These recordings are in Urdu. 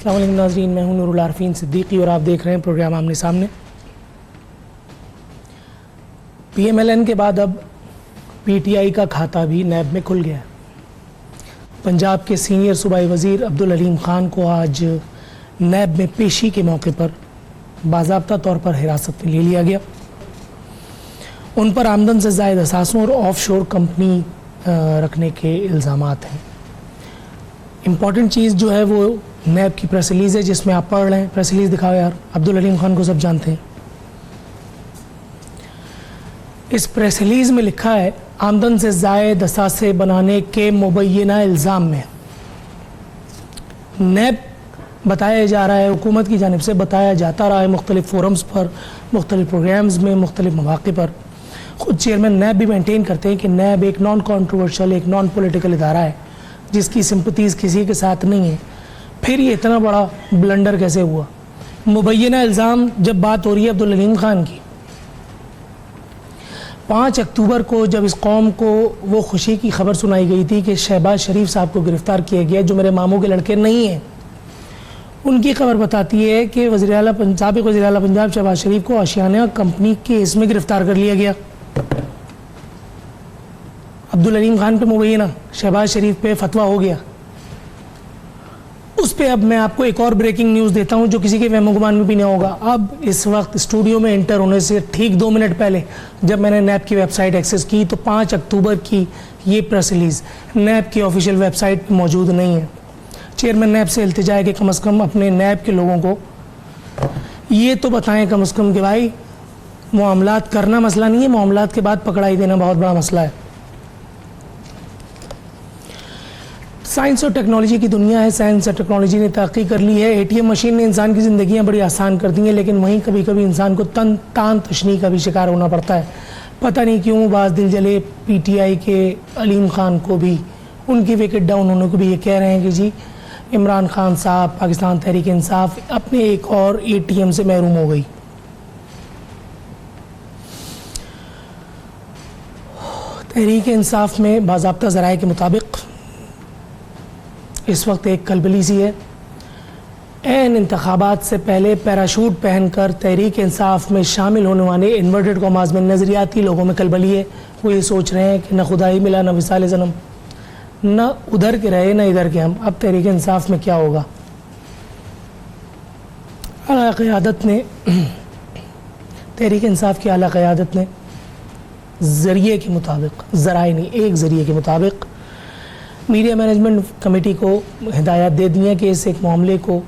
السلام علیکم ناظرین، میں ہوں نور العارفین صدیقی اور آپ دیکھ رہے ہیں پروگرام آمنے سامنے۔ پی ایم ایل این کے بعد اب پی ٹی آئی کا کھاتہ بھی نیب میں کھل گیا ہے۔ پنجاب کے سینئر صوبائی وزیر عبدالعلیم خان کو آج نیب میں پیشی کے موقع پر باضابطہ طور پر حراست میں لے لیا گیا۔ ان پر آمدن سے زائد اثاثوں اور آف شور کمپنی رکھنے کے الزامات ہیں۔ امپورٹنٹ چیز جو ہے وہ نیب کی پریس ریلیز ہے، جس میں آپ پڑھ رہے ہیں۔ پریس ریلیز دکھاؤ یار، عبدالعلیم خان کو سب جانتے ہیں۔ اس پریس ریلیز میں لکھا ہے، آمدن سے زائد اثاثے بنانے کے مبینہ الزام میں نیب بتایا جا رہا ہے، حکومت کی جانب سے بتایا جاتا رہا ہے مختلف فورمز پر، مختلف پروگرامز میں، مختلف مواقع پر۔ خود چیئرمین نیب بھی مینٹین کرتے ہیں کہ نیب ایک نان کانٹروورشل، ایک نان پولیٹیکل ادارہ ہے جس کی سمپتیز کسی کے ساتھ نہیں ہے۔ پھر یہ اتنا بڑا بلنڈر کیسے ہوا؟ مبینہ الزام جب بات ہو رہی ہے عبدالعلیم خان کی، 5 اکتوبر کو جب اس قوم کو وہ خوشی کی خبر سنائی گئی تھی کہ شہباز شریف صاحب کو گرفتار کیا گیا، جو میرے ماموں کے لڑکے نہیں ہیں، ان کی خبر بتاتی ہے کہ سابق وزیر اعلیٰ پنجاب شہباز شریف کو آشیانہ کمپنی کیس میں گرفتار کر لیا گیا۔ عبدالعلیم خان پہ مبینہ، شہباز شریف پہ فتویٰ ہو گیا۔ اس پہ اب میں آپ کو ایک اور بریکنگ نیوز دیتا ہوں جو کسی کے وہم و گمان میں بھی نہیں ہوگا۔ اب اس وقت اسٹوڈیو میں انٹر ہونے سے ٹھیک 2 منٹ پہلے جب میں نے نیب کی ویب سائٹ ایکسس کی تو 5 اکتوبر کی یہ پریس ریلیز نیب کی آفیشیل ویب سائٹ پہ موجود نہیں ہے۔ چیئرمین نیب سے التجا ہے کہ کم از کم اپنے نیب کے لوگوں کو یہ تو بتائیں کم از کم کہ بھائی معاملات کرنا مسئلہ نہیں ہے، معاملات کے بعد پکڑائی دینا بہت بڑا مسئلہ ہے۔ سائنس اور ٹیکنالوجی کی دنیا ہے، سائنس اور ٹیکنالوجی نے ترقی کر لی ہے۔ اے ٹی ایم مشین نے انسان کی زندگیاں بڑی آسان کر دی ہیں، لیکن وہیں کبھی کبھی انسان کو تان تشنی کا بھی شکار ہونا پڑتا ہے۔ پتہ نہیں کیوں بعض دل جلے پی ٹی آئی کے علیم خان کو بھی، ان کی وکٹ ڈاؤن ہونے کو بھی یہ کہہ رہے ہیں کہ جی عمران خان صاحب، پاکستان تحریک انصاف اپنے ایک اور اے ٹی ایم سے محروم ہو گئی۔ تحریک انصاف میں باضابطہ ذرائع کے مطابق اس وقت ایک کلبلی سی ہے۔ عین انتخابات سے پہلے پیراشوٹ پہن کر تحریک انصاف میں شامل ہونے والے انورٹڈ کاماز میں نظریاتی لوگوں میں کلبلی ہے۔ وہ یہ سوچ رہے ہیں کہ نہ خدا ہی ملا، نہ وصال صنم، نہ ادھر کے رہے نہ ادھر کے ہم، اب تحریک انصاف میں کیا ہوگا؟ اعلیٰ قیادت نے، تحریک انصاف کی اعلیٰ قیادت نے ذریعے کے مطابق، ذرائع نہیں، ایک ذریعے کے مطابق میڈیا مینجمنٹ کمیٹی کو ہدایات دے دی ہیں کہ اس ایک معاملے کو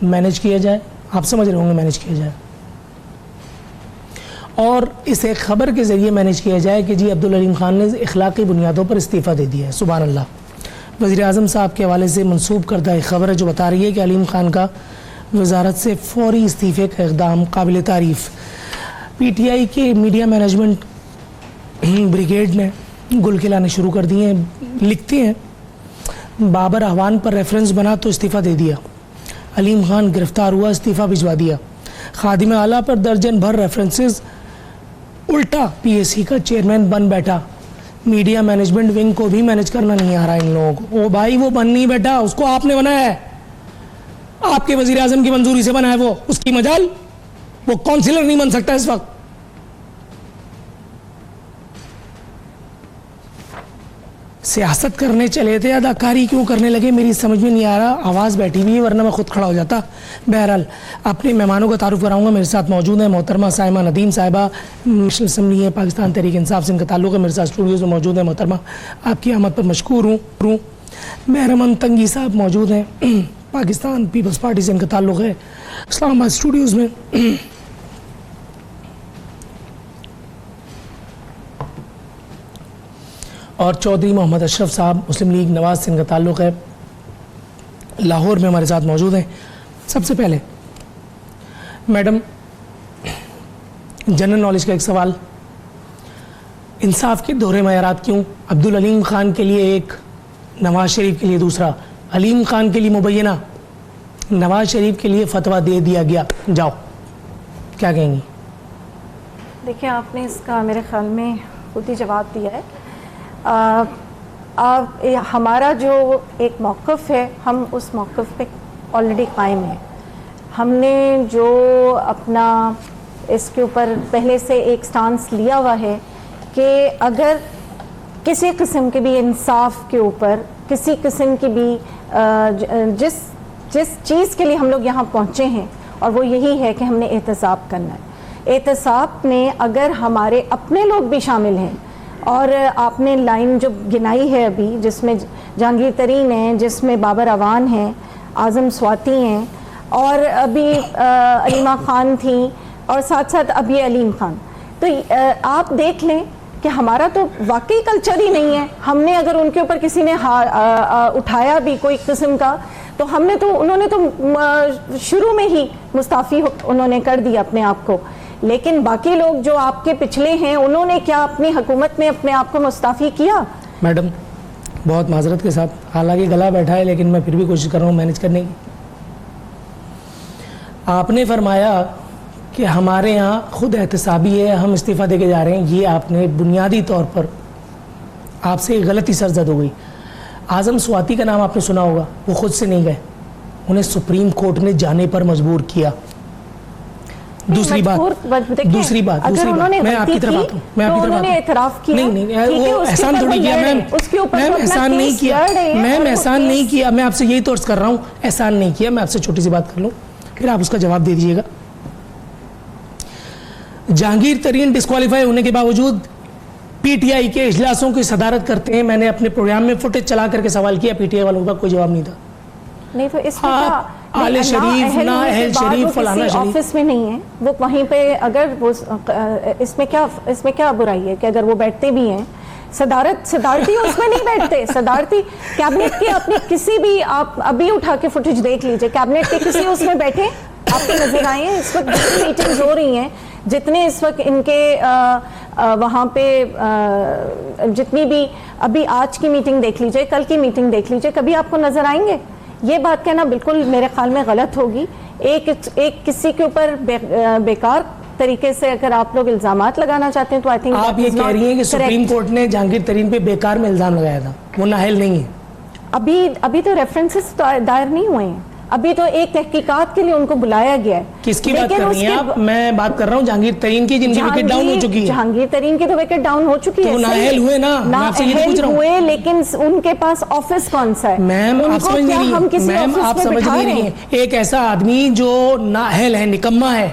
مینج کیا جائے۔ آپ سمجھ رہے ہوں گے مینج کیا جائے، اور اس ایک خبر کے ذریعے مینج کیا جائے کہ جی عبدالعلیم خان نے اخلاقی بنیادوں پر استعفیٰ دے دیا ہے۔ سبحان اللہ۔ وزیر اعظم صاحب کے حوالے سے منسوب کردہ ایک خبر ہے جو بتا رہی ہے کہ علیم خان کا وزارت سے فوری استعفے کا اقدام قابل تعریف۔ پی ٹی آئی کے میڈیا مینجمنٹ بریگیڈ نے گل کھلانے شروع کر دیے ہیں۔ لکھتے ہیں، بابر احوان پر ریفرنس بنا تو استعفیٰ دے دیا، علیم خان گرفتار ہوا استعفیٰ بھجوا دیا، خادم اعلیٰ پر درجن بھر ریفرنسز، الٹا پی ایس سی کا چیئرمین بن بیٹھا۔ میڈیا مینجمنٹ ونگ کو بھی مینج کرنا نہیں آ رہا ان لوگوں کو۔ او بھائی وہ بن نہیں بیٹھا، اس کو آپ نے بنایا ہے، آپ کے وزیر اعظم کی منظوری سے بنا ہے، وہ اس کی مجال، وہ کونسلر نہیں بن سکتا اس وقت۔ سیاست کرنے چلے تھے، اداکاری کیوں کرنے لگے میری سمجھ میں نہیں آ رہا۔ آواز بیٹھی ہوئی ہے ورنہ میں خود کھڑا ہو جاتا۔ بہرحال اپنے مہمانوں کا تعارف کراؤں گا۔ میرے ساتھ موجود ہیں محترمہ سائمہ ندیم صاحبہ، نیشنل اسمبلی ہے، پاکستان تحریک انصاف سے ان کا تعلق ہے، میرے ساتھ اسٹوڈیوز میں موجود ہیں۔ محترمہ آپ کی آمد پر مشکور ہوں۔ مہرمن تنگی صاحب موجود ہیں، پاکستان پیپلز پارٹی سے ان کا تعلق ہے، اسلام آباد اسٹوڈیوز میں۔ اور چودھری محمد اشرف صاحب مسلم لیگ نواز سے ان کا تعلق ہے، لاہور میں ہمارے ساتھ موجود ہیں۔ سب سے پہلے میڈم، جنرل نالج کا ایک سوال، انصاف کے دوہرے معیارات کیوں؟ عبدالعلیم خان کے لیے ایک، نواز شریف کے لیے دوسرا، علیم خان کے لیے مبینہ، نواز شریف کے لیے فتویٰ دے دیا گیا۔ جاؤ کیا کہیں گی؟ دیکھیں، آپ نے اس کا میرے خیال میں خود ہی جواب دیا ہے۔ ہمارا جو ایک موقف ہے، ہم اس موقف پہ آلریڈی قائم ہے. ہم نے جو اپنا اس کے اوپر پہلے سے ایک سٹانس لیا ہوا ہے کہ اگر کسی قسم کے بھی انصاف کے اوپر کسی قسم کی بھی جس چیز کے لیے ہم لوگ یہاں پہنچے ہیں اور وہ یہی ہے کہ ہم نے احتساب کرنا ہے. احتساب میں اگر ہمارے اپنے لوگ بھی شامل ہیں اور آپ نے لائن جو گنائی ہے ابھی جس میں جہانگیر ترین ہیں, جس میں بابر اعوان ہیں, اعظم سواتی ہیں اور ابھی علیمہ خان تھیں اور ساتھ ساتھ ابھی علیم خان, تو آپ دیکھ لیں کہ ہمارا تو واقعی کلچر ہی نہیں ہے. ہم نے اگر ان کے اوپر کسی نے اٹھایا بھی کوئی قسم کا تو انہوں نے تو شروع میں ہی مستعفی انہوں نے کر دیا اپنے آپ کو. لیکن باقی لوگ جو آپ کے پچھلے ہیں انہوں نے کیا اپنی حکومت میں اپنے آپ کو مستعفی کیا؟ میڈم بہت معذرت کے ساتھ, حالانکہ گلا بیٹھا ہے لیکن میں پھر بھی کوشش کر رہا ہوں مینیج کرنے کی. آپ نے فرمایا کہ ہمارے یہاں خود احتسابی ہے, ہم استعفیٰ دے کے جا رہے ہیں. یہ آپ نے بنیادی طور پر آپ سے غلطی سرزد ہو گئی. اعظم سواتی کا نام آپ نے سنا ہوگا, وہ خود سے نہیں گئے, انہیں سپریم کورٹ نے جانے پر مجبور کیا. دوسری بات میں آپ کی طرف آتا ہوں, نہیں وہ احسان تھوڑی کیا میم, احسان نہیں کیا میم, احسان نہیں کیا. میں آپ سے یہی تو عرض کر رہا ہوں, احسان نہیں کیا. میں آپ سے چھوٹی سی بات کر لوں پھر آپ اس کا جواب دے دیجیے گا. جہانگیر ترین ڈسکوالیفائی ہونے کے باوجود پی ٹی آئی کے اجلاسوں کی صدارت کرتے ہیں. میں نے اپنے پروگرام میں فوٹیج چلا کر کے سوال کیا, پی ٹی آئی والوں کا کوئی جواب نہیں تھا. نہیں تو اس میں آل شریف نہ اہل شریف فلانا شریف آفس میں نہیں ہے وہ, وہیں پہ اگر وہ اس میں کیا برائی ہے کہ اگر وہ بیٹھتے بھی ہیں صدارتی اس میں نہیں بیٹھتے. صدارتی کیبنٹ کی اپنی کسی بھی, آپ ابھی اٹھا کے فوٹیج دیکھ لیجئے, کیبنٹ کے کسی اس میں بیٹھے آپ کو نظر آئے ہیں؟ اس وقت جتنی میٹنگز ہو رہی ہیں, جتنے اس وقت ان کے وہاں پہ جتنی بھی ابھی آج کی میٹنگ دیکھ لیجئے, کل کی میٹنگ دیکھ لیجئے, کبھی آپ کو نظر آئیں گے؟ یہ بات کہنا بالکل میرے خیال میں غلط ہوگی. ایک کسی کے اوپر بیکار طریقے سے اگر آپ لوگ الزامات لگانا چاہتے ہیں تو آئی تھنک آپ یہ کہہ رہی ہیں کہ سپریم کورٹ نے جہانگیر ترین پہ بیکار میں الزام لگایا تھا, وہ نااہل نہیں ہے. ابھی تو ریفرنسز دائر نہیں ہوئے ہیں, ابھی تو ایک تحقیقات کے لیے ان کو بلایا گیا ہے. کس کی بات کر رہی ہیں آپ؟ میں بات کر رہا ہوں جہانگیر ترین کی, جن کی وکٹ ڈاؤن ہو چکی ہے. جہانگیر ترین کی تو وکٹ ڈاؤن ہو چکی ہے, تو نااہل ہوئے نا, میں آپ سے یہ پوچھ رہا ہوں. ہوئے لیکن ان کے پاس آفس کون سا ہے؟ میم آپ سمجھ نہیں رہی ہیں, میم آپ سمجھ نہیں رہی ہیں. ایک ایسا آدمی جو نااہل ہے, نکما ہے,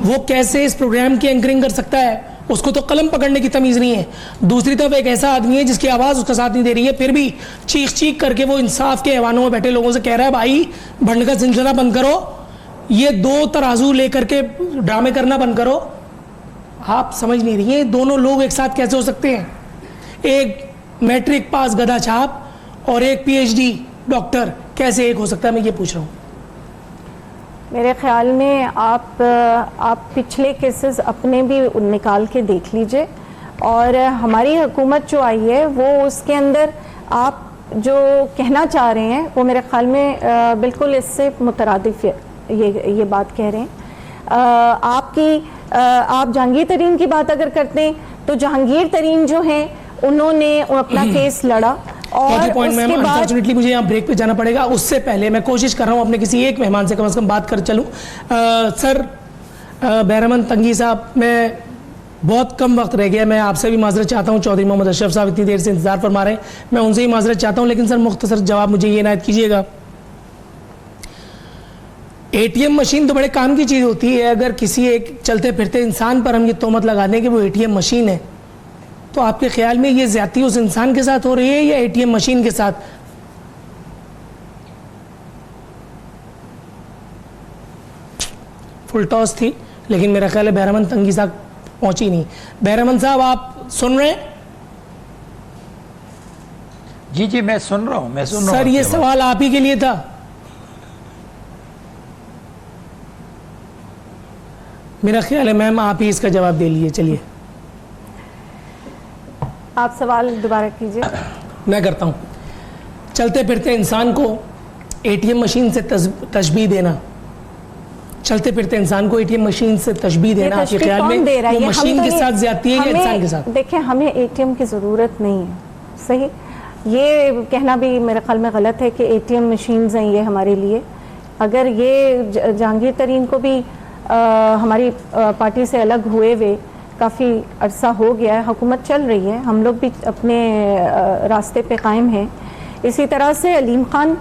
وہ کیسے اس پروگرام کی اینکرنگ کر سکتا ہے؟ اس کو تو قلم پکڑنے کی تمیز نہیں ہے. دوسری طرف ایک ایسا آدمی ہے جس کی آواز اس کا ساتھ نہیں دے رہی ہے, پھر بھی چیخ کر کے وہ انصاف کے ایوانوں میں بیٹھے لوگوں سے کہہ رہا ہے بھائی بھنڈ کا سلسلہ بند کرو, یہ دو ترازو لے کر کے ڈرامے کرنا بند کرو. آپ سمجھ نہیں رہی ہیں دونوں لوگ ایک ساتھ کیسے ہو سکتے ہیں؟ ایک میٹرک پاس گدھا چھاپ اور ایک پی ایچ ڈی ڈاکٹر, کیسے ایک ہو سکتا ہے؟ میں یہ پوچھ رہا ہوں. میرے خیال میں آپ پچھلے کیسز اپنے بھی نکال کے دیکھ لیجئے, اور ہماری حکومت جو آئی ہے وہ اس کے اندر آپ جو کہنا چاہ رہے ہیں وہ میرے خیال میں بالکل اس سے مترادف یہ بات کہہ رہے ہیں. آپ جہانگیر ترین کی بات اگر کرتے ہیں تو جہانگیر ترین جو ہیں انہوں نے اپنا کیس لڑا, اور اس کے بعد انفارچونیٹلی مجھے یہاں بریک پہ جانا پڑے گا. اس سے پہلے میں کوشش کر رہا ہوں اپنے کسی ایک مہمان سے کم از کم بات کر چلوں. سر بہرمن تنگی صاحب, میں بہت کم وقت رہ گیا, میں آپ سے بھی معذرت چاہتا ہوں. چودھری محمد اشرف صاحب اتنی دیر سے انتظار فرما رہے ہیں, میں ان سے ہی معذرت چاہتا ہوں, لیکن سر مختصر جواب مجھے یہ عنایت کیجیے گا. اے ٹی ایم مشین تو بڑے کام کی چیز ہوتی ہے. اگر کسی ایک چلتے پھرتے انسان پر ہم یہ تہمت لگا دیں کہ وہ اے ٹی ایم مشین ہے, تو آپ کے خیال میں یہ زیادتی اس انسان کے ساتھ ہو رہی ہے یا اے ٹی ایم مشین کے ساتھ؟ فل ٹاس تھی, لیکن میرا خیال ہے بہرمن تنگی صاحب پہنچی نہیں. بہرمن صاحب آپ سن رہے ہیں؟ جی میں سن رہا ہوں, سر یہ سوال آپ ہی کے لیے تھا. میرا خیال ہے میم آپ ہی اس کا جواب دے لیجیے. چلیے آپ سوال دوبارہ کیجئے. میں کرتا ہوں. چلتے پھرتے انسان کو اے ٹی ایم مشین سے تشبیہ دینا, چلتے پھرتے انسان کو اے ٹی ایم مشین سے تشبیہ دینا, آپ کے خیال میں وہ مشین کے ساتھ زیادتی ہے یا انسان کے ساتھ؟ دیکھیں ہمیں اے ٹی ایم کی ضرورت نہیں ہے, صحیح, یہ کہنا بھی میرے خیال میں غلط ہے کہ اے ٹی ایم مشینز ہیں یہ ہمارے لیے. اگر یہ جہانگیر ترین کو بھی ہماری پارٹی سے الگ ہوئے ہوئے کافی عرصہ ہو گیا ہے، حکومت چل رہی ہے، ہم لوگ بھی اپنے راستے پہ قائم ہیں، اسی طرح سے علیم خان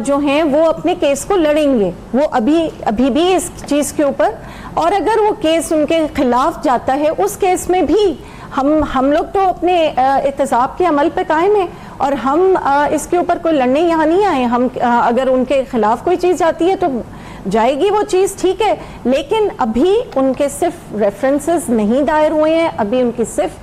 جو ہیں وہ اپنے کیس کو لڑیں گے، وہ ابھی بھی اس چیز کے اوپر، اور اگر وہ کیس ان کے خلاف جاتا ہے اس کیس میں بھی ہم لوگ تو اپنے احتساب کے عمل پہ قائم ہیں، اور ہم اس کے اوپر کوئی لڑنے یہاں نہیں آئے. ہم اگر ان کے خلاف کوئی چیز جاتی ہے تو جائے گی وہ چیز، ٹھیک ہے، لیکن ابھی ان کے صرف ریفرنسز نہیں دائر ہوئے ہیں، ابھی ان کی صرف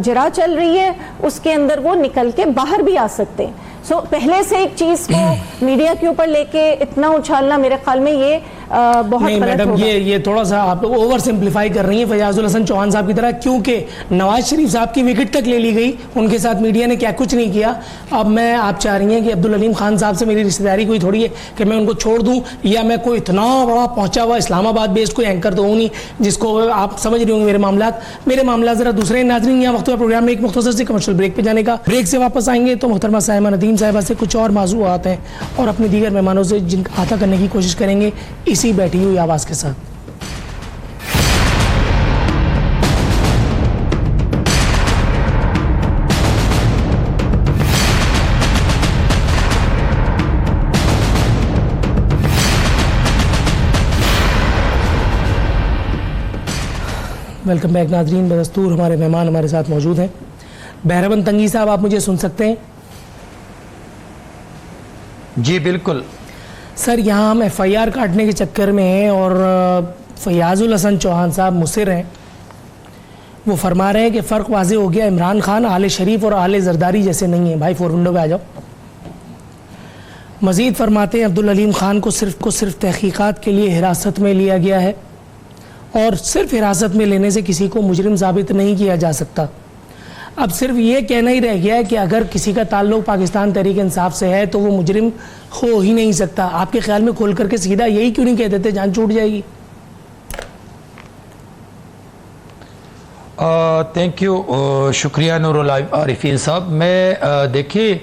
جرا چل رہی ہے، اس کے اندر وہ نکل کے باہر بھی آ سکتے ہیں. سو پہلے سے ایک چیز کو میڈیا کے اوپر لے کے اتنا اچھالنا میرے خیال میں یہ بہت نہیں غلط میڈم، ہوگا. یہ تھوڑا سا آپ اوور سمپلیفائی کر رہی ہیں فیاض الحسن چوہان صاحب کی طرح، کیونکہ نواز شریف صاحب کی وکٹ تک لے لی گئی، ان کے ساتھ میڈیا نے کیا کچھ نہیں کیا. اب میں آپ چاہ رہی ہیں کہ عبدالعلیم خان صاحب سے میری رشتہ داری کوئی تھوڑی ہے کہ میں ان کو چھوڑ دوں، یا میں کوئی اتنا بڑا پہنچا ہوا اسلام آباد بیسڈ کوئی اینکر تو ہوں نہیں جس کو آپ سمجھ رہی ہوں گے. میرے معاملات ذرا دوسرے ہیں. ناظرین، یہاں وقت ہوا پروگرام میں ایک مختصر سے کمرشل بریک پہ جانے کا. بریک سے واپس آئیں گے تو محترمہ سائمہ ندیم صاحبہ سے کچھ اور موضوعات ہیں اور اپنے دیگر مہمانوں سے جن کا احاطہ کرنے کی کوشش کریں گے اسی بیٹھی ہوئی آواز کے ساتھ. ویلکم بیک ناظرین. بدستور ہمارے مہمان ہمارے ساتھ موجود ہیں. بہرامند تنگی صاحب، آپ مجھے سن سکتے ہیں؟ جی بالکل سر، یہاں ہم ایف آئی آر کاٹنے کے چکر میں ہیں اور فیاض الحسن چوہان صاحب مصر ہیں. وہ فرما رہے ہیں کہ فرق واضح ہو گیا، عمران خان آل شریف اور آل زرداری جیسے نہیں ہیں. بھائی فور ونڈو پہ آ جاؤ. مزید فرماتے ہیں عبدالعلیم خان کو صرف تحقیقات کے لیے حراست میں لیا گیا ہے اور صرف حراست میں لینے سے کسی کو مجرم ثابت نہیں کیا جا سکتا. اب صرف یہ کہنا ہی رہ گیا ہے کہ اگر کسی کا تعلق پاکستان تحریک انصاف سے ہے تو وہ مجرم ہو ہی نہیں سکتا. آپ کے خیال میں کھول کر کے سیدھا یہی کیوں نہیں کہہ دیتے، جان چھوٹ جائے گی؟ تھینک یو، شکریہ نور العارفین صاحب. میں دیکھیے،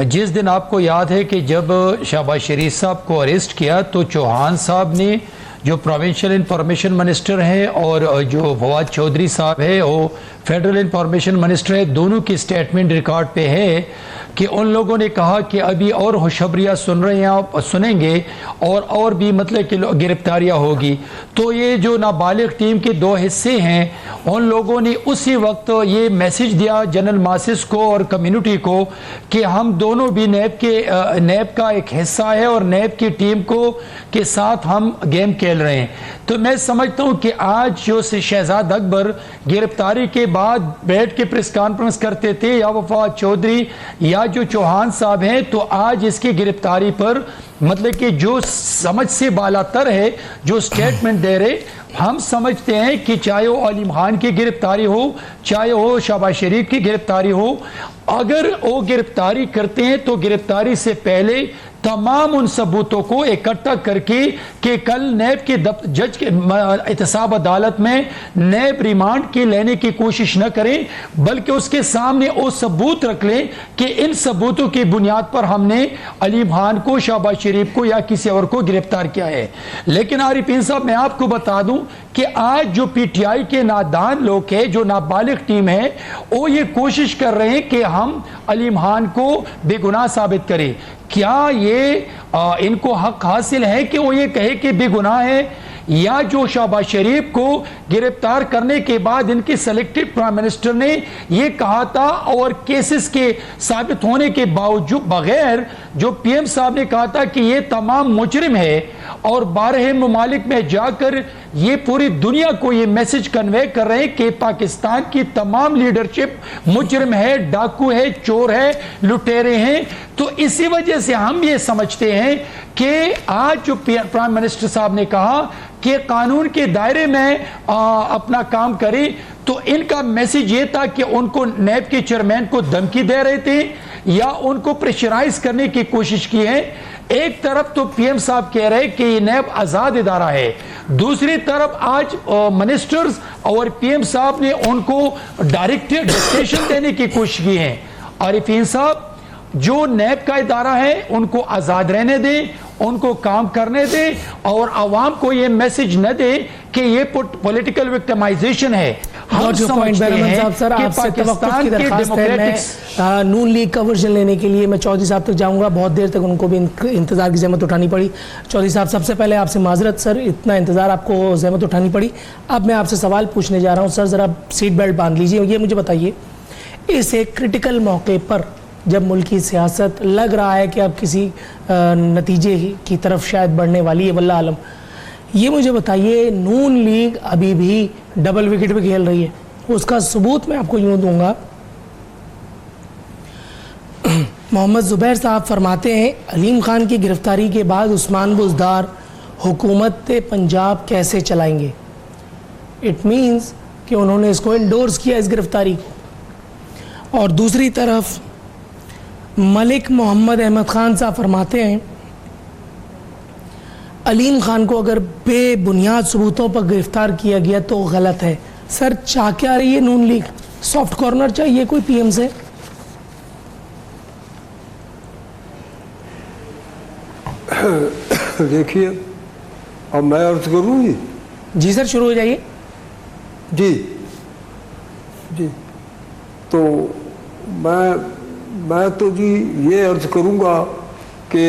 جس دن آپ کو یاد ہے کہ جب شہباز شریف صاحب کو اریسٹ کیا تو چوہان صاحب نے جو پروونشل انفارمیشن منسٹر ہیں اور جو فواد چودھری صاحب ہے وہ فیڈرل انفارمیشن منسٹر ہے، دونوں کی سٹیٹمنٹ ریکارڈ پہ ہے کہ ان لوگوں نے کہا کہ ابھی اور خوشخبریاں سنیں گے اور بھی مطلب کہ گرفتاریاں ہوگی. تو یہ جو نابالغ ٹیم کے دو حصے ہیں، ان لوگوں نے اسی وقت یہ میسج دیا جنرل ماسس کو اور کمیونٹی کو کہ ہم دونوں بھی نیب کا ایک حصہ ہے اور نیب کی ٹیم کے ساتھ ہم گیم کھیل رہے ہیں. تو میں سمجھتا ہوں کہ آج جو شہزاد اکبر گرفتاری کے بعد بیٹھ کے پریس کانفرنس کرتے تھے، یا وفاد چودھری یا جو چوہان صاحب ہیں، تو آج اس کی گرفتاری پر مطلب کہ جو سمجھ سے بالا تر ہے جو سٹیٹمنٹ دے رہے، ہم سمجھتے ہیں کہ چاہے وہ علیم خان کی گرفتاری ہو، چاہے وہ شہباز شریف کی گرفتاری ہو، اگر وہ گرفتاری کرتے ہیں تو گرفتاری سے پہلے تمام ان ثبوتوں کو اکٹھا کر کے کہ کل نیب کے جج کے احتساب عدالت میں نیب ریمانڈ کے لینے کی کوشش نہ کریں، بلکہ اس کے سامنے وہ ثبوت رکھ لیں کہ ان ثبوتوں کی بنیاد پر ہم نے علیم خان کو، شہباز شریف کو یا کسی اور کو گرفتار کیا ہے. لیکن عارفین صاحب، میں آپ کو بتا دوں کہ آج جو پی ٹی آئی کے نادان لوگ ہیں، جو نابالغ ٹیم ہے، وہ یہ کوشش کر رہے ہیں کہ ہم علیم خان کو بے گناہ ثابت کریں. کیا یہ ان کو حق حاصل ہے کہ وہ یہ کہے کہ بے گناہ ہے؟ یا جو شہباز شریف کو گرفتار کرنے کے بعد ان کے سلیکٹڈ پرائم منسٹر نے یہ کہا تھا اور کیسز کے ثابت ہونے کے باوجود بغیر جو پی ایم صاحب نے کہا تھا کہ یہ تمام مجرم ہے، اور 12 ممالک میں جا کر یہ پوری دنیا کو یہ میسج کنوے کر رہے ہیں کہ پاکستان کی تمام لیڈرشپ مجرم ہے، ڈاکو ہے، چور ہے، لٹیرے ہیں. تو اسی وجہ سے ہم یہ سمجھتے ہیں کہ آج جو پرائم منسٹر صاحب نے کہا کہ قانون کے دائرے میں اپنا کام کرے، تو ان کا میسج یہ تھا کہ ان کو نیب کے چیئرمین کو دھمکی دے رہے تھے یا ان کو پریشرائز کرنے کی کوشش کی ہے. ایک طرف تو پی ایم صاحب کہہ رہے کہ یہ نیب آزاد ادارہ ہے، دوسری طرف آج منسٹرز اور پی ایم صاحب نے ان کو ڈائریکٹڈ ڈکٹیشن دینے کی کوشش کی ہے. عارفین صاحب، جو نیب کا ادارہ ہے ان کو آزاد رہنے دیں، ان کو کام کرنے دیں اور عوام کو یہ میسج نہ دیں کہ یہ پولیٹیکل وکٹمائزیشن ہے. ہم سمجھتے ہیں سر کہ آپ سے توقف پاکستان کی کے درخواست ہے. میں نون لیگ کا ورژن لینے کے لیے میں چودھری صاحب تک جاؤں گا. بہت دیر تک ان کو بھی انتظار کی زحمت اٹھانی پڑی. چودھری صاحب سب سے پہلے آپ سے معذرت سر, اتنا انتظار آپ کو زحمت اٹھانی پڑی. اب میں آپ سے سوال پوچھنے جا رہا ہوں. سر ذرا سیٹ بیلٹ باندھ لیجئے. یہ مجھے بتائیے, اس ایک کرٹیکل موقع پر جب ملک کی سیاست لگ رہا ہے کہ اب کسی نتیجے کی طرف شاید بڑھنے والی ہے, واللہ عالم, یہ مجھے بتائیے نون لیگ ابھی بھی ڈبل وکٹ پہ کھیل رہی ہے. اس کا ثبوت میں آپ کو یوں دوں گا. محمد زبیر صاحب فرماتے ہیں علیم خان کی گرفتاری کے بعد عثمان بزدار حکومت پنجاب کیسے چلائیں گے. اٹ مینز کہ انہوں نے اس کو انڈورس کیا اس گرفتاری کو. اور دوسری طرف ملک محمد احمد خان صاحب فرماتے ہیں علیم خان کو اگر بے بنیاد ثبوتوں پر گرفتار کیا گیا تو غلط ہے. سر چاہ کیا رہی ہے نون لیگ؟ سافٹ کارنر چاہیے کوئی پی ایم سے؟ دیکھیے اب میں عرض کروں گی. جی سر شروع ہو جائیے. جی تو میں تو جی یہ عرض کروں گا کہ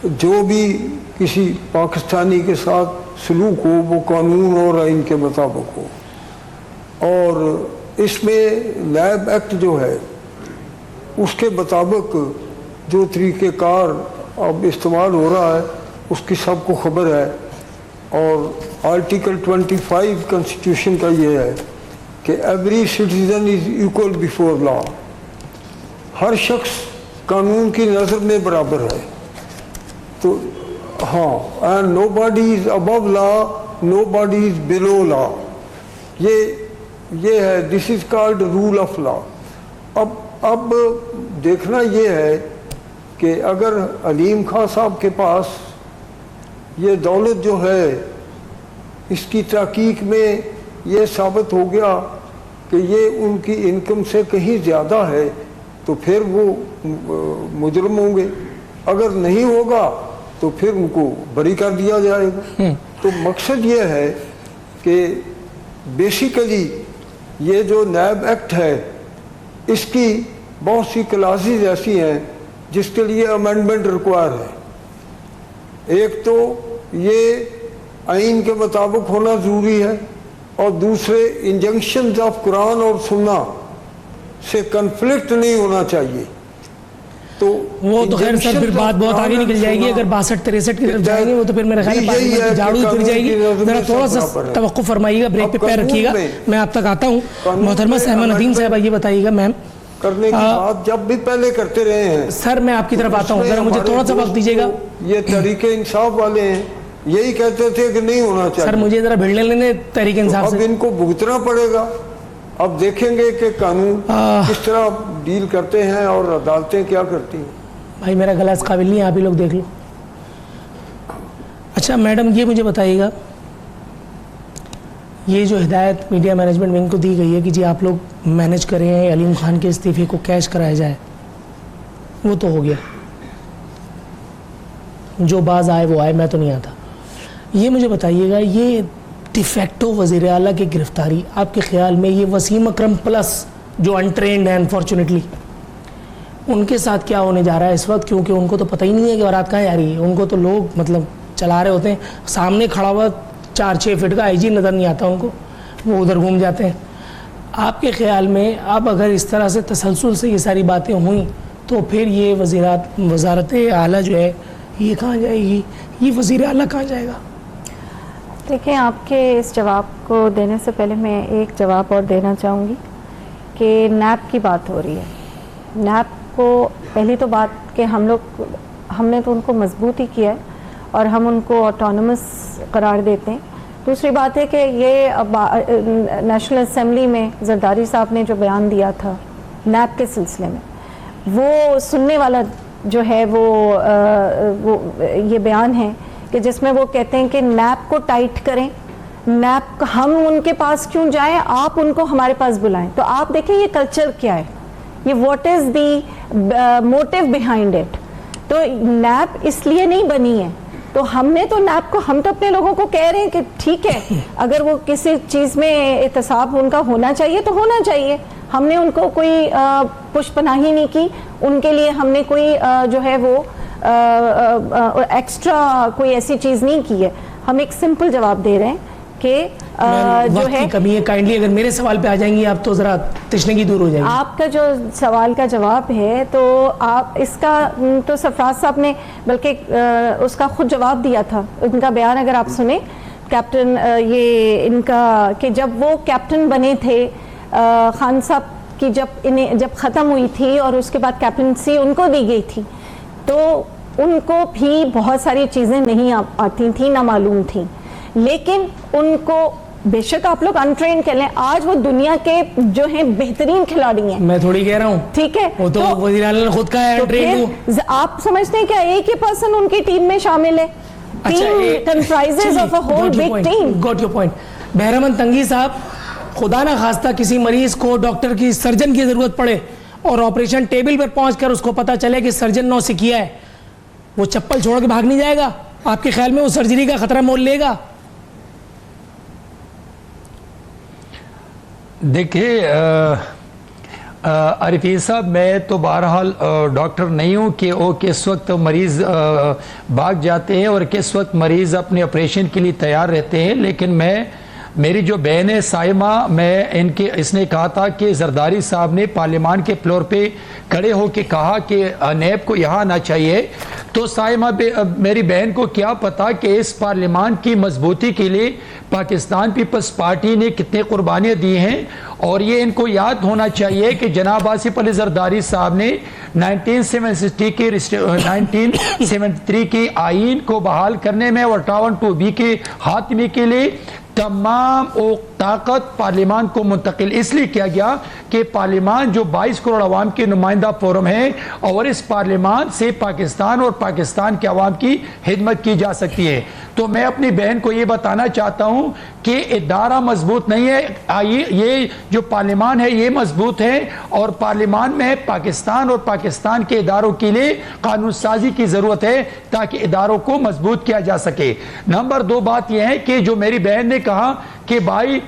جو بھی کسی پاکستانی کے ساتھ سلوک ہو وہ قانون اور آئین کے مطابق ہو. اور اس میں نیب ایکٹ جو ہے اس کے مطابق جو طریقہ کار اب استعمال ہو رہا ہے اس کی سب کو خبر ہے. اور آرٹیکل 25 کنسٹیٹیوشن کا یہ ہے کہ every citizen is equal before law. ہر شخص قانون کی نظر میں برابر ہے. تو ہاں, and nobody is above law, nobody is below law. یہ ہے, this is called rule of law. اب دیکھنا یہ ہے کہ اگر علیم خان صاحب کے پاس یہ دولت جو ہے اس کی تحقیق میں یہ ثابت ہو گیا کہ یہ ان کی انکم سے کہیں زیادہ ہے تو پھر وہ مجرم ہوں گے. اگر نہیں ہوگا تو پھر ان کو بری کر دیا جائے گا. تو مقصد یہ ہے کہ بیسیکلی یہ جو نیب ایکٹ ہے اس کی بہت سی کلاسز ایسی ہیں جس کے لیے امینڈمنٹ ریکوائر ہے. ایک تو یہ آئین کے مطابق ہونا ضروری ہے, اور دوسرے انجنکشنز آف قرآن اور سنہ سے کنفلکٹ نہیں ہونا چاہیے. تو وہ تو خیر سر پھر بات بہت آگے نکل جائے گی. اگر 62-63 کی طرف جائیں گے وہ تو پھر میرے خیال ہے جھاڑو پھر جائے گی. ذرا تھوڑا سا توقف فرمائیے گا, بریک پہ پیر رکھیے گا, میں آپ تک آتا ہوں. محترمہ سہما ندیم صاحبہ یہ بتائیے گا میم, کرنے کی بات جب بھی پہلے کرتے رہے ہیں سر, میں آپ کی طرف آتا ہوں, ذرا مجھے تھوڑا سا وقت دیجیے گا. یہ تحریک انصاف والے ہیں یہی کہتے تھے کہ نہیں ہونا چاہیے. سر مجھے ذرا بھیڑنے لینے تحریک انصاف سے. اب ان کو بھگتنا پڑے گا. اب دیکھیں گے کہ قانون کس طرح ڈیل کرتے ہیں اور عدالتیں کیا کرتی ہیں. بھائی میرا گلا اس قابل نہیں ہے, آپ ہی لوگ دیکھ لو. اچھا میڈم یہ مجھے بتائیے گا, یہ جو ہدایت میڈیا مینجمنٹ ونگ کو دی گئی ہے کہ جی آپ لوگ مینج کریں علیم خان کے استعفے کو کیش کرایا جائے, وہ تو ہو گیا, جو باز آئے وہ آئے, میں تو نہیں آتا. یہ مجھے بتائیے گا, یہ ڈیفیکٹو وزیر اعلیٰ کی گرفتاری آپ کے خیال میں یہ وسیم اکرم پلس جو انٹرینڈ ہیں انفارچونیٹلی, ان کے ساتھ کیا ہونے جا رہا ہے اس وقت؟ کیونکہ ان کو تو پتہ ہی نہیں ہے کہ بارات کہاں جا رہی ہے. ان کو تو لوگ مطلب چلا رہے ہوتے ہیں, سامنے کھڑا ہوا 4-6 فٹ کا آئی جی نظر نہیں آتا ان کو, وہ ادھر گھوم جاتے ہیں. آپ کے خیال میں اب اگر اس طرح سے تسلسل سے یہ ساری باتیں ہوئیں تو پھر یہ وزارت اعلیٰ جو ہے یہ کہاں جائے گی, یہ وزیر اعلیٰ کہاں جائے گا؟ دیکھیں, آپ کے اس جواب کو دینے سے پہلے میں ایک جواب اور دینا چاہوں گی کہ نیب کی بات ہو رہی ہے. نیب کو پہلی تو بات کہ ہم نے تو ان کو مضبوط ہی کیا ہے اور ہم ان کو آٹونومس قرار دیتے ہیں. دوسری بات ہے کہ یہ نیشنل اسمبلی میں زرداری صاحب نے جو بیان دیا تھا نیب کے سلسلے میں, وہ سننے والا جو ہے وہ یہ بیان ہے کہ جس میں وہ کہتے ہیں کہ نیب کو ٹائٹ کریں, نیب ہم ان کے پاس کیوں جائیں, آپ ان کو ہمارے پاس بلائیں. تو آپ دیکھیں یہ کلچر کیا ہے, یہ what is the motive behind it. تو نیب اس لیے نہیں بنی ہے. تو ہم نے تو نیب کو, ہم تو اپنے لوگوں کو کہہ رہے ہیں کہ ٹھیک ہے, اگر وہ کسی چیز میں احتساب ان کا ہونا چاہیے تو ہونا چاہیے. ہم نے ان کو کوئی پش پناہی نہیں کی, ان کے لیے ہم نے کوئی جو ہے وہ ایکسٹرا کوئی ایسی چیز نہیں کی ہے. ہم ایک سمپل جواب دے رہے ہیں کہ جو ہے کمی ہے. کائنڈلی اگر میرے سوال پہ آ جائیں گی آپ تو ذرا تشنگی دور ہو جائے گی. آپ کا جو سوال کا جواب ہے تو آپ اس کا تو سرفراز صاحب نے بلکہ اس کا خود جواب دیا تھا. ان کا بیان اگر آپ سنیں, کیپٹن یہ ان کا کہ جب وہ کیپٹن بنے تھے, خان صاحب کی جب ختم ہوئی تھی اور اس کے بعد کیپٹنسی ان کو دی گئی تھی, تو ان کو بھی بہت ساری چیزیں نہیں آتی تھیں, نہ معلوم تھیں, لیکن ان کو بے شک آپ لوگ انٹرین کر لیں, آج وہ دنیا کے جو ہیں بہترین کھلاڑی ہیں. میں تھوڑی کہہ رہا ہوں, ٹھیک ہے, وہ تو وزیر اعلیٰ نے خود کہا ہے انٹرین کو. آپ سمجھتے ہیں کیا ایک ہی پرسن ان کی ٹیم میں شامل ہے؟ Team comprises of a whole big team. Got your point. Bahramand Tangi Sahib, خدا نہ خواستہ کسی مریض کو ڈاکٹر کی, سرجن کی ضرورت پڑے اور آپریشن ٹیبل پر پہنچ کر اس کو پتا چلے کہ سرجن نو سے کیا ہے, وہ چپل چھوڑ کے بھاگ نہیں جائے گا؟ آپ کے خیال میں وہ سرجری کا خطرہ مول لے گا؟ دیکھیے عارفین صاحب, میں تو بہرحال ڈاکٹر نہیں ہوں کہ وہ کس وقت مریض بھاگ جاتے ہیں اور کس وقت مریض اپنے آپریشن کے لیے تیار رہتے ہیں, لیکن میری جو بہن ہے سائمہ, اس نے کہا تھا کہ زرداری صاحب نے پارلیمان کے فلور پہ کھڑے ہو کے کہا کہ نیب کو یہاں آنا چاہیے. تو سائمہ میری بہن کو کیا پتا کہ اس پارلیمان کی مضبوطی کے لیے پاکستان پیپلز پارٹی نے کتنے قربانیاں دی ہیں, اور یہ ان کو یاد ہونا چاہیے کہ جناب آصف علی زرداری صاحب نے 1973 کی آئین کو بحال کرنے میں اور 58(2)B کے خاتمے کے لیے تمام طاقت پارلیمان کو منتقل اس لیے کیا گیا کہ پارلیمان جو 22 کروڑ عوام کی نمائندہ فورم ہے, اور اس پارلیمان سے پاکستان اور پاکستان کے عوام کی خدمت کی جا سکتی ہے. تو میں اپنی بہن کو یہ بتانا چاہتا ہوں کہ ادارہ مضبوط نہیں ہے, یہ جو پارلیمان ہے یہ مضبوط ہے, اور پارلیمان میں پاکستان اور پاکستان کے اداروں کے لیے قانون سازی کی ضرورت ہے تاکہ اداروں کو مضبوط کیا جا سکے. نمبر 2 بات یہ ہے کہ جو میری بہن نے کہا کہ بھائی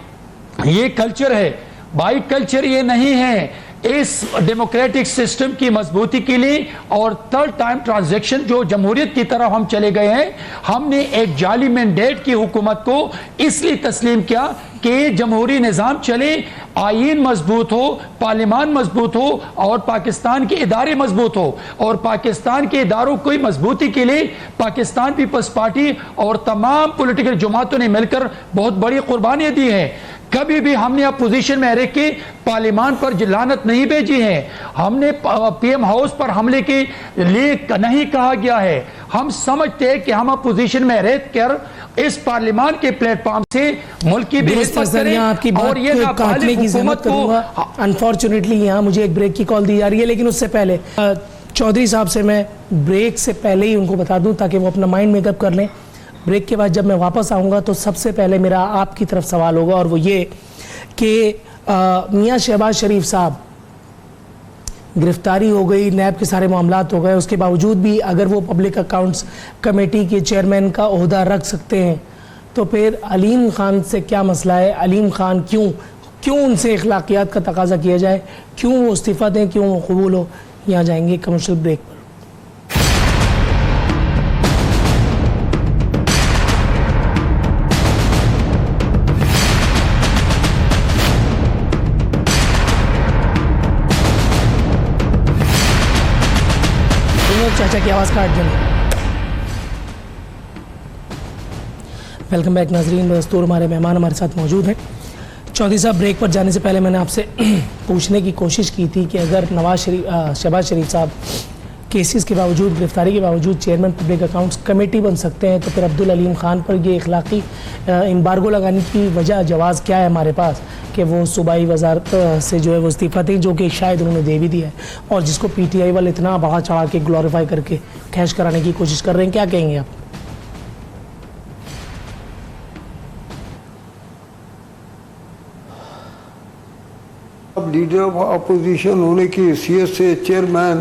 یہ کلچر ہے, بھائی کلچر یہ نہیں ہے. اس ڈیموکریٹک سسٹم کی مضبوطی کے لیے اور تھرڈ ٹائم ٹرانزیکشن جو جمہوریت کی طرف ہم چلے گئے ہیں, ہم نے ایک جعلی مینڈیٹ کی حکومت کو اس لیے تسلیم کیا کہ جمہوری نظام چلے, آئین مضبوط ہو, پارلیمان مضبوط ہو, اور پاکستان کے ادارے مضبوط ہو. اور پاکستان کے اداروں کو مضبوطی کے لیے پاکستان پیپلز پارٹی اور تمام پولیٹیکل جماعتوں نے مل کر بہت بڑی قربانیاں دی ہیں. کبھی بھی ہم نے اپوزیشن میں رہ کے پارلیمان پر لعنت نہیں بھیجی ہے, ہم نے پی ایم ہاؤس پر حملے کے لیے نہیں کہا گیا ہے. ہم سمجھتے ہیں کہ ہم اپوزیشن میں رہ کر اس پارلیمان کے پلیٹ فارم سے ملک کی بھی خدمت کریں, اور یہ کاٹنے کی ضمانت کروں گا. انفارچونیٹلی یہاں مجھے ایک بریک کی کال دی جا رہی ہے, لیکن اس سے پہلے چودھری صاحب سے میں بریک سے پہلے ہی ان کو بتا دوں تاکہ وہ اپنا مائنڈ میک اپ کر لیں. بریک کے بعد جب میں واپس آؤں گا تو سب سے پہلے میرا آپ کی طرف سوال ہوگا, اور وہ یہ کہ میاں شہباز شریف صاحب گرفتاری ہو گئی, نیب کے سارے معاملات ہو گئے, اس کے باوجود بھی اگر وہ پبلک اکاؤنٹس کمیٹی کے چیئرمین کا عہدہ رکھ سکتے ہیں تو پھر علیم خان سے کیا مسئلہ ہے؟ علیم خان کیوں ان سے اخلاقیات کا تقاضا کیا جائے, کیوں وہ استعفیٰ دیں, کیوں وہ قبول ہو؟ یہاں جائیں گے کمرشل بریک پر. چاچا کی آواز کاٹ دیں. ویلکم بیک ناظرین, دستور ہمارے مہمان ہمارے ساتھ موجود ہیں. چودھری صاحب, بریک پر جانے سے پہلے میں نے آپ سے پوچھنے کی کوشش کی تھی کہ اگر شہباز شریف صاحب کیسز کے باوجود, گرفتاری کے باوجود چیئرمین پبلک اکاؤنٹس کمیٹی بن سکتے ہیں تو پھر عبدالعلیم خان پر یہ اخلاقی امبارگو لگانے کی وجہ, جواز کیا ہے ہمارے پاس کہ وہ صوبائی وزارت سے جو ہے وہ استعفیٰ دیں, جو کہ شاید انہوں نے دے بھی دیا ہے, اور جس کو پی ٹی آئی والے اتنا بڑھا چڑھا کے گلوریفائی کر کے کیش کرانے کی کوشش کر رہے ہیں. کیا کہیں گے آپ؟ اب لیڈر آف اپوزیشن ہونے کی حیثیت سے چیئرمین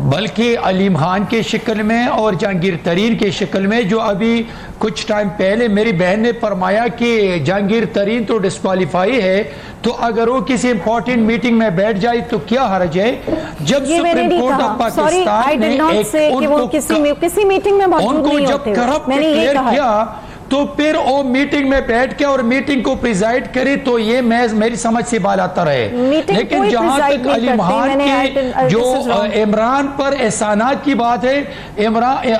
بلکہ علیم خان کے شکل میں اور جہانگیر ترین کے شکل میں، جو ابھی کچھ ٹائم پہلے میری بہن نے فرمایا کہ جہانگیر ترین تو ڈسکوالیفائی ہے، تو اگر وہ کسی امپورٹنٹ میٹنگ میں بیٹھ جائے تو کیا حرج ہے؟ جب سپریم کورٹ آف پاکستان نے کسی میٹنگ میں ان کو جب کرپٹ ڈکلیئر کیا تو پھر وہ میٹنگ میں بیٹھ کے اور میٹنگ کو پریزائڈ کرے تو یہ میری سمجھ سے بالا تر ہے. لیکن جہاں تک علیم خان کے جو عمران پر احسانات کی بات ہے،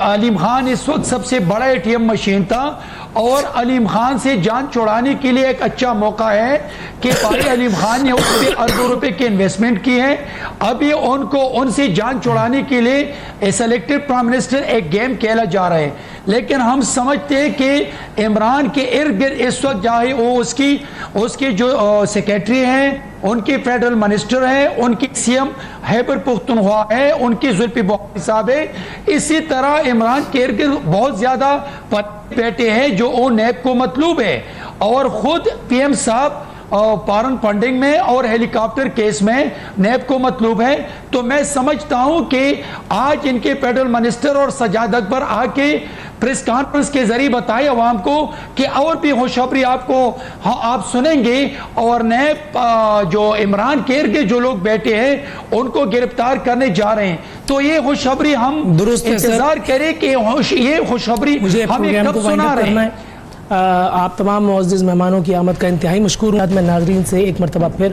علیم خان اس وقت سب سے بڑا ATM مشین تھا، اور علیم خان سے جان چھڑانے کے لیے ایک اچھا موقع ہے کہ بھائی علیم خان نے اس پہ اربوں روپے کی انویسٹمنٹ کی ہے. ابھی ان سے جان چھڑانے کے لیے سلیکٹڈ پرائم منسٹر ایک گیم کھیلا جا رہا ہے. لیکن ہم سمجھتے ہیں کہ عمران کے ارد گرد اس وقت چاہے وہ اس کے جو سیکریٹری ہیں، ان کے فیڈرل منسٹر ہیں، ان کی CM خیبر پختونخوا ہے، ان کی ذوالفقار بھٹو صاحب ہے، اسی طرح عمران کے ارد گرد بہت زیادہ بیٹے ہیں جو وہ نیب کو مطلوب ہے، اور خود PM صاحب پارن فنڈنگ میں اور ہیلی کاپٹر کیس میں نیب کو مطلوب ہے. تو میں سمجھتا ہوں کہ آج ان کے فیڈرل منسٹر اور سجاد اکبر آ کے پریس کانفرنس کے ذریعے بتائے عوام کو کہ اور بھی خوشخبری آپ سنیں گے، اور نیب جو عمران کے ارد جو لوگ بیٹھے ہیں ان کو گرفتار کرنے جا رہے ہیں. تو یہ خوشخبری ہم انتظار کریں کہ یہ خوشخبری ہمیں کب سنا رہے ہیں. آپ تمام معزز مہمانوں کی آمد کا انتہائی مشکور ہوں. میں ناظرین سے ایک مرتبہ پھر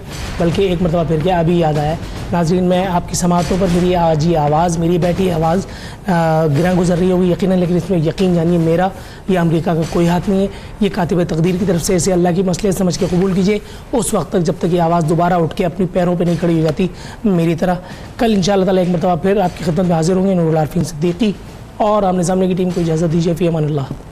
کیا ابھی یاد آیا ناظرین، میں آپ کی سماعتوں پر میری آج یہ آواز، میری بیٹی آواز گراں گزر رہی ہوگی یقیناً، لیکن اس میں یقین جانیے میرا یا امریکہ کا کوئی ہاتھ نہیں ہے. یہ کاتب تقدیر کی طرف سے اسے اللہ کی مصلحت سمجھ کے قبول کیجئے اس وقت تک جب تک یہ آواز دوبارہ اٹھ کے اپنی پیروں پہ نہیں کھڑی ہو جاتی میری طرح. کل انشاءاللہ تعالی ایک مرتبہ پھر آپ کی خدمت میں حاضر ہوں گے. نور العارفین صدیقی اور آمنے سامنے کی ٹیم کو اجازت دیجیے. فی امان اللہ.